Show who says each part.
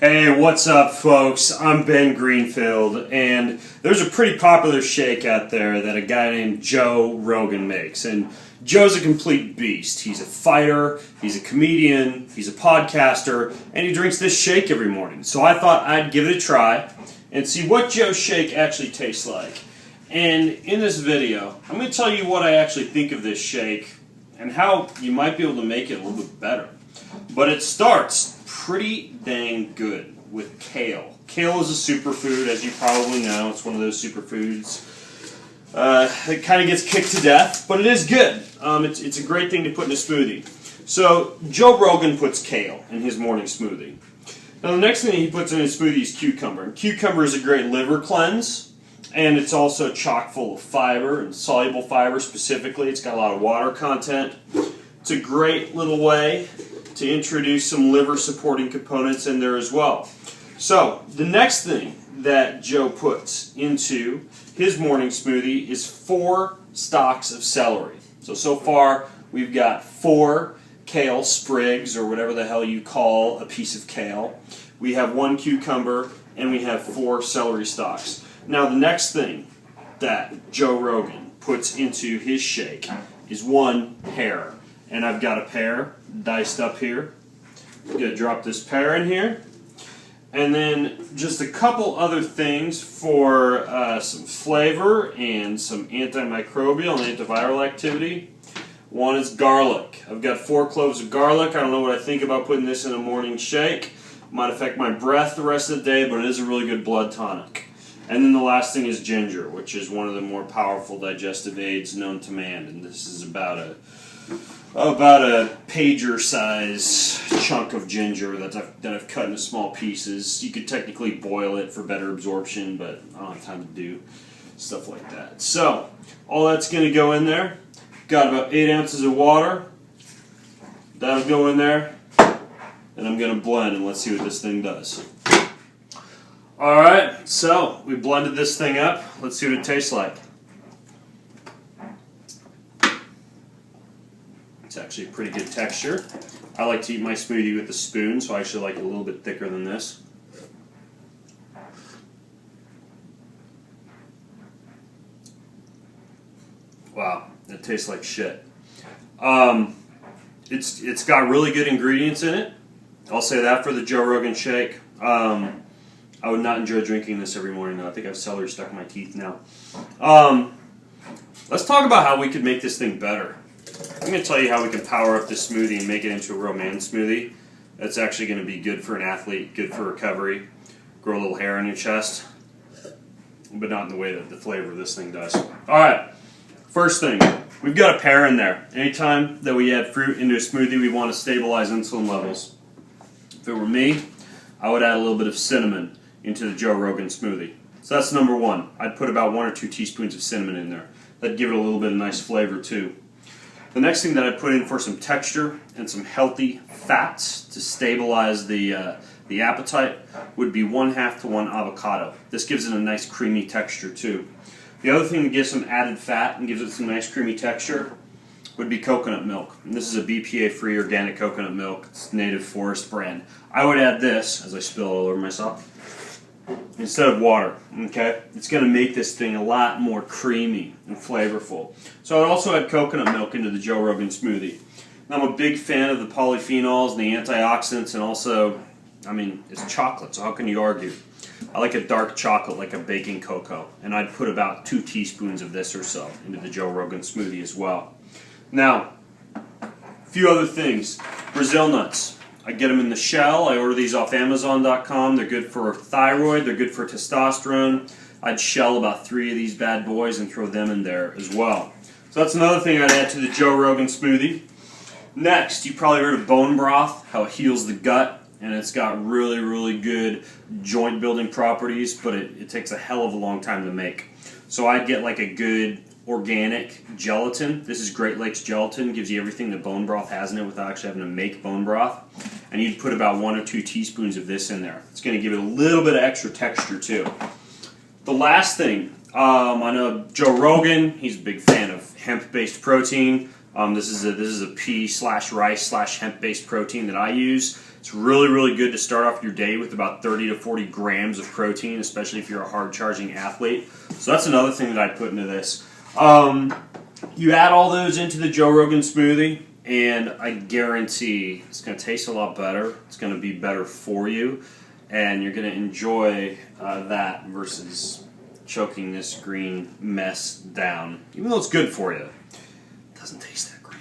Speaker 1: Hey, what's up, folks? I'm Ben Greenfield, and there's a pretty popular shake out there that a guy named Joe Rogan makes. And Joe's a complete beast. He's a fighter, he's a comedian, he's a podcaster, and he drinks this shake every morning. So I thought I'd give it a try and see what Joe's shake actually tastes like. And in this video, I'm going to tell you what I actually think of this shake and how you might be able to make it a little bit better. But it starts pretty dang good with kale. Kale is a superfood, as you probably know. It's one of those superfoods. It kind of gets kicked to death, but it is good. It's a great thing to put in a smoothie. So Joe Rogan puts kale in his morning smoothie. Now the next thing he puts in his smoothie is cucumber. And cucumber is a great liver cleanse, and it's also chock full of fiber, and soluble fiber specifically. It's got a lot of water content. It's a great little way to introduce some liver supporting components in there as well. So the next thing that Joe puts into his morning smoothie is 4 stalks of celery. So far we've got 4 kale sprigs, or whatever the hell you call a piece of kale. We have 1 cucumber, and we have 4 celery stalks. Now the next thing that Joe Rogan puts into his shake is 1 pear. And I've got a pear diced up here. I'm going to drop this pear in here. And then just a couple other things for some flavor and some antimicrobial and antiviral activity. One is garlic. I've got 4 cloves of garlic. I don't know what I think about putting this in a morning shake. Might affect my breath the rest of the day, but it is a really good blood tonic. And then the last thing is ginger, which is one of the more powerful digestive aids known to man. And this is about a pager size chunk of ginger that I've cut into small pieces. You could technically boil it for better absorption, but I don't have time to do stuff like that. So all that's going to go in there. Got about 8 ounces of water. That'll go in there. And I'm going to blend, and let's see what this thing does. Alright, so we blended this thing up. Let's see what it tastes like. It's actually a pretty good texture. I like to eat my smoothie with a spoon, so I actually like it a little bit thicker than this. Wow, it tastes like shit. It's got really good ingredients in it. I'll say that for the Joe Rogan shake. I would not enjoy drinking this every morning, though. I think I have celery stuck in my teeth now. Let's talk about how we could make this thing better. I'm going to tell you how we can power up this smoothie and make it into a real man smoothie. That's actually going to be good for an athlete, good for recovery, grow a little hair on your chest, but not in the way that the flavor of this thing does. Alright, first thing, we've got a pear in there. Anytime that we add fruit into a smoothie, we want to stabilize insulin levels. If it were me, I would add a little bit of cinnamon into the Joe Rogan smoothie. So that's number 1. I'd put about 1 or 2 teaspoons of cinnamon in there. That'd give it a little bit of nice flavor too. The next thing that I'd put in for some texture and some healthy fats to stabilize the appetite would be 1/2 to 1 avocado. This gives it a nice creamy texture too. The other thing that gives some added fat and gives it some nice creamy texture would be coconut milk. And this is a BPA-free organic coconut milk. It's Native Forest brand. I would add this, as I spill it all over myself, instead of water, okay? It's going to make this thing a lot more creamy and flavorful. So I'd also add coconut milk into the Joe Rogan smoothie. I'm a big fan of the polyphenols and the antioxidants, and also, I mean, it's chocolate, so how can you argue? I like a dark chocolate, like a baking cocoa, and I'd put about 2 teaspoons of this or so into the Joe Rogan smoothie as well. Now, a few other things. Brazil nuts. I get them in the shell. I order these off Amazon.com. They're good for thyroid. They're good for testosterone. I'd shell about 3 of these bad boys and throw them in there as well. So that's another thing I'd add to the Joe Rogan smoothie. Next, you probably heard of bone broth, how it heals the gut, and it's got really, really good joint building properties, but it takes a hell of a long time to make. So I'd get like a good organic gelatin. This is Great Lakes gelatin. Gives you everything that bone broth has in it without actually having to make bone broth. And you'd put about 1 or 2 teaspoons of this in there. It's going to give it a little bit of extra texture too. The last thing, I know Joe Rogan, he's a big fan of hemp-based protein. This is a pea/rice/hemp based protein that I use. It's really, really good to start off your day with about 30 to 40 grams of protein, especially if you're a hard charging athlete. So that's another thing that I put into this. You add all those into the Joe Rogan smoothie, and I guarantee it's going to taste a lot better. It's going to be better for you, and you're going to enjoy that versus choking this green mess down. Even though it's good for you, it doesn't taste that great.